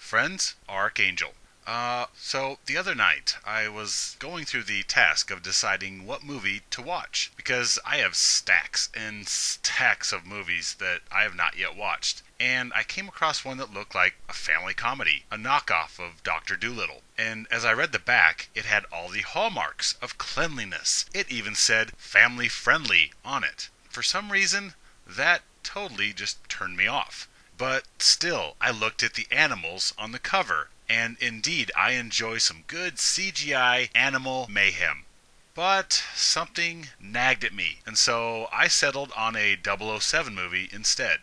friends, Archangel. So the other night I was going through the task of deciding what movie to watch because I have stacks and stacks of movies that I have not yet watched. And I came across one that looked like a family comedy, a knockoff of Dr. Dolittle. And as I read the back, it had all the hallmarks of cleanliness. It even said family friendly on it. For some reason, that totally just turned me off. But still, I looked at the animals on the cover, and indeed I enjoy some good CGI animal mayhem. But something nagged at me, and so I settled on a 007 movie instead.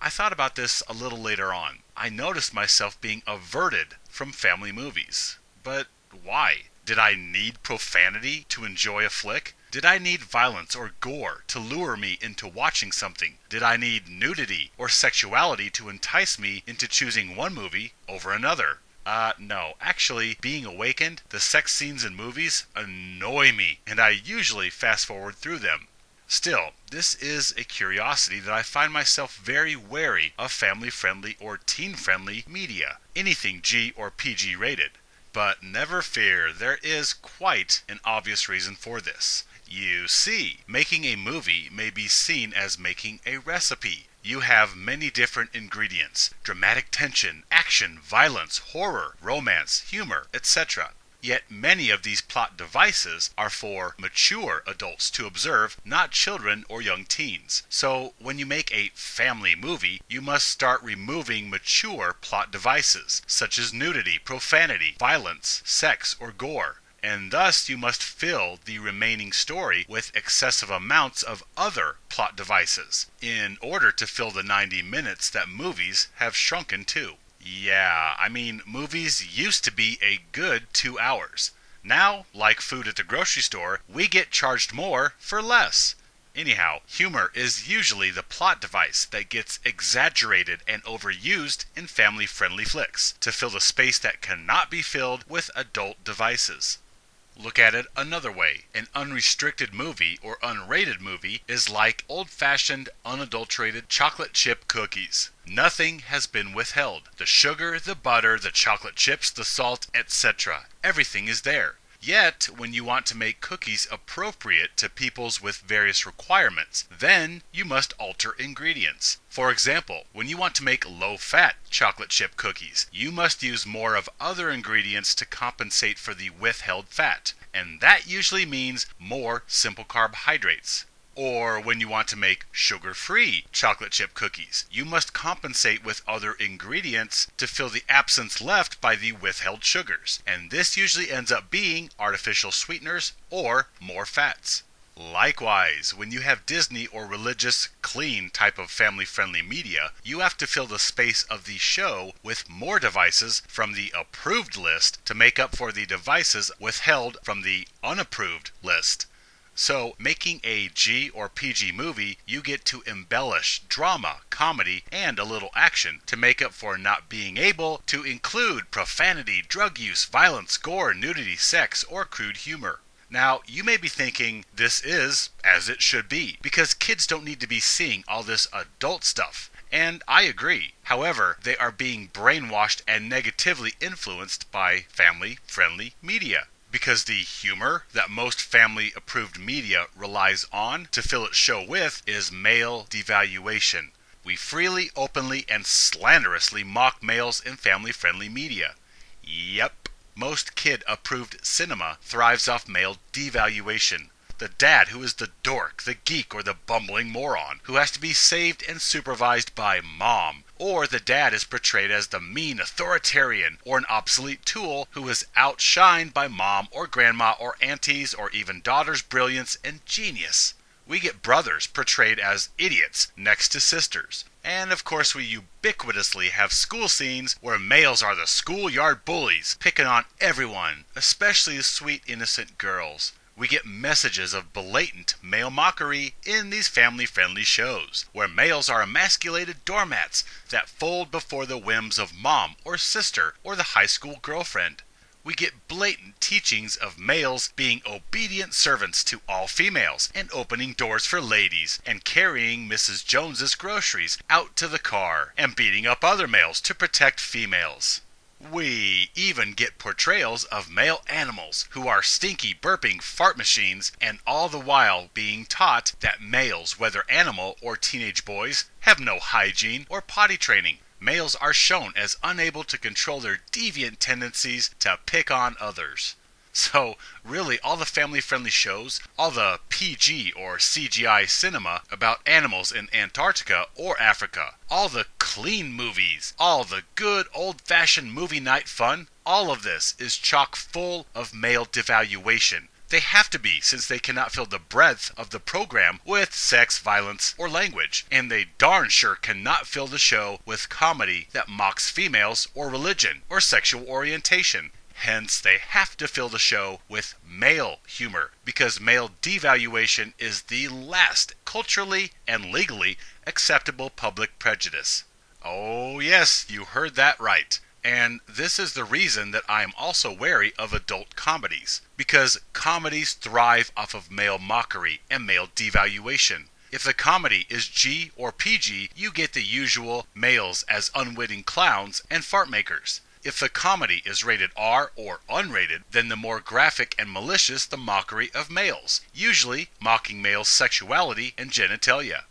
I thought about this a little later on. I noticed myself being averted from family movies. But why? Did I need profanity to enjoy a flick? Did I need violence or gore to lure me into watching something? Did I need nudity or sexuality to entice me into choosing one movie over another? No. Actually, being awakened, the sex scenes in movies annoy me, and I usually fast forward through them. Still, this is a curiosity that I find myself very wary of family-friendly or teen-friendly media, anything G or PG rated. But never fear, there is quite an obvious reason for this. You see, making a movie may be seen as making a recipe. You have many different ingredients: dramatic tension, action, violence, horror, romance, humor, etc. Yet many of these plot devices are for mature adults to observe, not children or young teens. So when you make a family movie, you must start removing mature plot devices, such as nudity, profanity, violence, sex, or gore. And thus you must fill the remaining story with excessive amounts of other plot devices, in order to fill the 90 minutes that movies have shrunken to. Yeah, movies used to be a good 2 hours. Now, like food at the grocery store, we get charged more for less. Anyhow, humor is usually the plot device that gets exaggerated and overused in family-friendly flicks to fill the space that cannot be filled with adult devices. Look at it another way. An unrestricted movie or unrated movie is like old-fashioned, unadulterated chocolate chip cookies. Nothing has been withheld. The sugar, the butter, the chocolate chips, the salt, etc. Everything is there. Yet, when you want to make cookies appropriate to people's with various requirements, then you must alter ingredients. For example, when you want to make low-fat chocolate chip cookies, you must use more of other ingredients to compensate for the withheld fat, and that usually means more simple carbohydrates. Or when you want to make sugar-free chocolate chip cookies, you must compensate with other ingredients to fill the absence left by the withheld sugars. And this usually ends up being artificial sweeteners or more fats. Likewise, when you have Disney or religious, clean type of family-friendly media, you have to fill the space of the show with more devices from the approved list to make up for the devices withheld from the unapproved list. So, making a G or PG movie, you get to embellish drama, comedy, and a little action to make up for not being able to include profanity, drug use, violence, gore, nudity, sex, or crude humor. Now, you may be thinking this is as it should be, because kids don't need to be seeing all this adult stuff. And I agree. However, they are being brainwashed and negatively influenced by family-friendly media. Because the humor that most family-approved media relies on to fill its show with is male devaluation. We freely, openly, and slanderously mock males in family-friendly media. Yep, most kid-approved cinema thrives off male devaluation. The dad who is the dork, the geek, or the bumbling moron who has to be saved and supervised by mom. Or the dad is portrayed as the mean authoritarian or an obsolete tool who is outshined by mom or grandma or aunties or even daughter's brilliance and genius. We get brothers portrayed as idiots next to sisters. And of course we ubiquitously have school scenes where males are the schoolyard bullies, picking on everyone, especially the sweet innocent girls. We get messages of blatant male mockery in these family-friendly shows, where males are emasculated doormats that fold before the whims of mom or sister or the high school girlfriend. We get blatant teachings of males being obedient servants to all females and opening doors for ladies and carrying Mrs. Jones's groceries out to the car and beating up other males to protect females. We even get portrayals of male animals who are stinky, burping fart machines, and all the while being taught that males, whether animal or teenage boys, have no hygiene or potty training. Males are shown as unable to control their deviant tendencies to pick on others. So, really, all the family-friendly shows, all the PG or CGI cinema about animals in Antarctica or Africa, all the clean movies, all the good old-fashioned movie night fun, all of this is chock full of male devaluation. They have to be, since they cannot fill the breadth of the program with sex, violence, or language. And they darn sure cannot fill the show with comedy that mocks females or religion or sexual orientation. Hence, they have to fill the show with male humor, because male devaluation is the last culturally and legally acceptable public prejudice. Oh yes, you heard that right. And this is the reason that I am also wary of adult comedies, because comedies thrive off of male mockery and male devaluation. If the comedy is G or PG, you get the usual males as unwitting clowns and fart makers. If the comedy is rated R or unrated, then the more graphic and malicious the mockery of males, usually mocking males' sexuality and genitalia.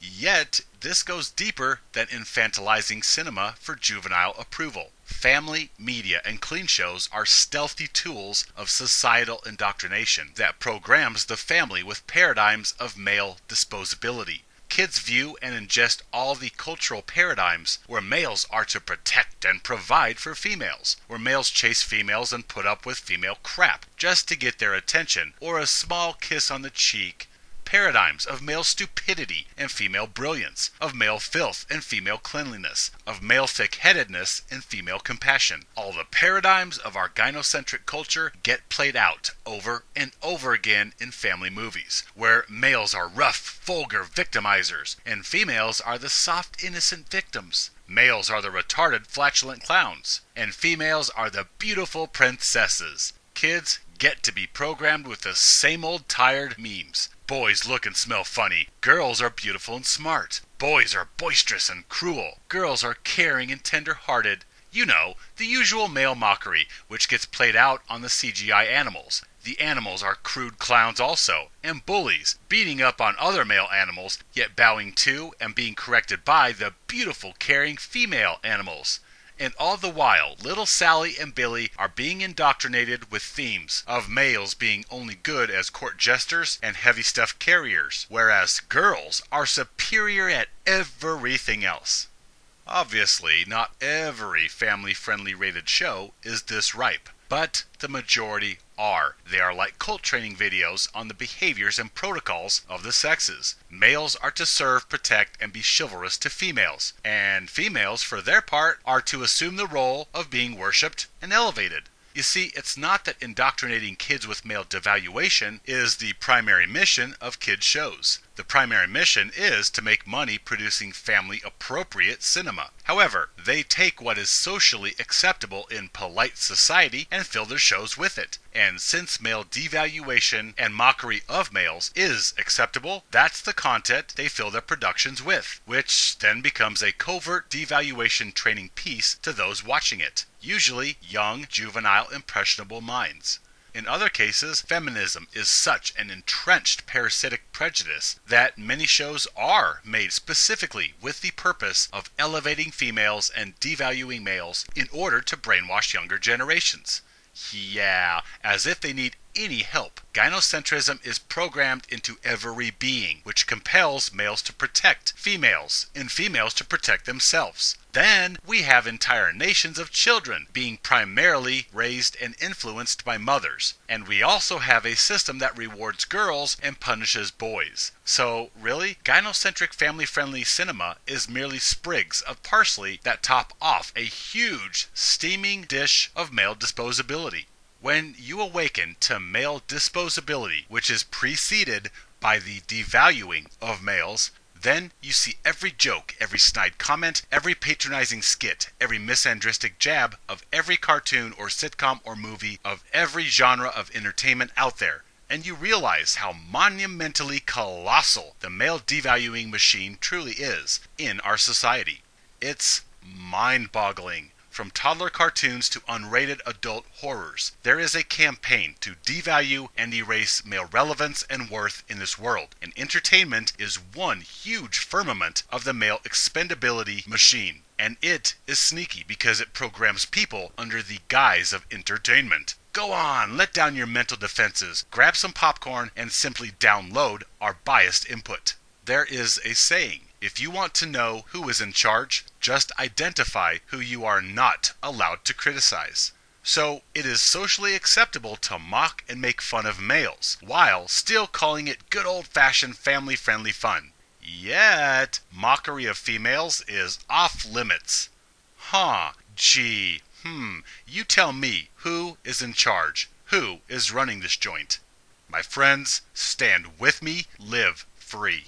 Yet, this goes deeper than infantilizing cinema for juvenile approval. Family, media, and clean shows are stealthy tools of societal indoctrination that programs the family with paradigms of male disposability. Kids view and ingest all the cultural paradigms where males are to protect and provide for females, where males chase females and put up with female crap just to get their attention or a small kiss on the cheek. Paradigms of male stupidity and female brilliance, of male filth and female cleanliness, of male thick-headedness and female compassion. All the paradigms of our gynocentric culture get played out over and over again in family movies, where males are rough, vulgar victimizers, and females are the soft, innocent victims. Males are the retarded, flatulent clowns, and females are the beautiful princesses. Kids get to be programmed with the same old tired memes. Boys look and smell funny. Girls are beautiful and smart. Boys are boisterous and cruel. Girls are caring and tender-hearted. You know, the usual male mockery, which gets played out on the CGI animals. The animals are crude clowns also, and bullies, beating up on other male animals, yet bowing to and being corrected by the beautiful, caring female animals. And all the while, little Sally and Billy are being indoctrinated with themes of males being only good as court jesters and heavy stuff carriers, whereas girls are superior at everything else. Obviously, not every family-friendly rated show is this ripe, but the majority are. They are like cult training videos on the behaviors and protocols of the sexes. Males are to serve, protect, and be chivalrous to females, and females, for their part, are to assume the role of being worshipped and elevated. You see, it's not that indoctrinating kids with male devaluation is the primary mission of kids' shows. The primary mission is to make money producing family-appropriate cinema. However, they take what is socially acceptable in polite society and fill their shows with it. And since male devaluation and mockery of males is acceptable, that's the content they fill their productions with, which then becomes a covert devaluation training piece to those watching it, usually young, juvenile, impressionable minds. In other cases, feminism is such an entrenched parasitic prejudice that many shows are made specifically with the purpose of elevating females and devaluing males in order to brainwash younger generations. Yeah, as if they need any help. Gynocentrism is programmed into every being, which compels males to protect females and females to protect themselves. Then we have entire nations of children being primarily raised and influenced by mothers. And we also have a system that rewards girls and punishes boys. So really, gynocentric family-friendly cinema is merely sprigs of parsley that top off a huge, steaming dish of male disposability. When you awaken to male disposability, which is preceded by the devaluing of males, then you see every joke, every snide comment, every patronizing skit, every misandristic jab of every cartoon or sitcom or movie of every genre of entertainment out there. And you realize how monumentally colossal the male devaluing machine truly is in our society. It's mind-boggling. from toddler cartoons to unrated adult horrors. There is a campaign to devalue and erase male relevance and worth in this world, and entertainment is one huge firmament of the male expendability machine. And it is sneaky because it programs people under the guise of entertainment. Go on, let down your mental defenses, grab some popcorn, and simply download our biased input. There is a saying, if you want to know who is in charge, just identify who you are not allowed to criticize. So it is socially acceptable to mock and make fun of males, while still calling it good old-fashioned family-friendly fun. Yet, mockery of females is off limits. You tell me, who is in charge? Who is running this joint? My friends, stand with me, live free.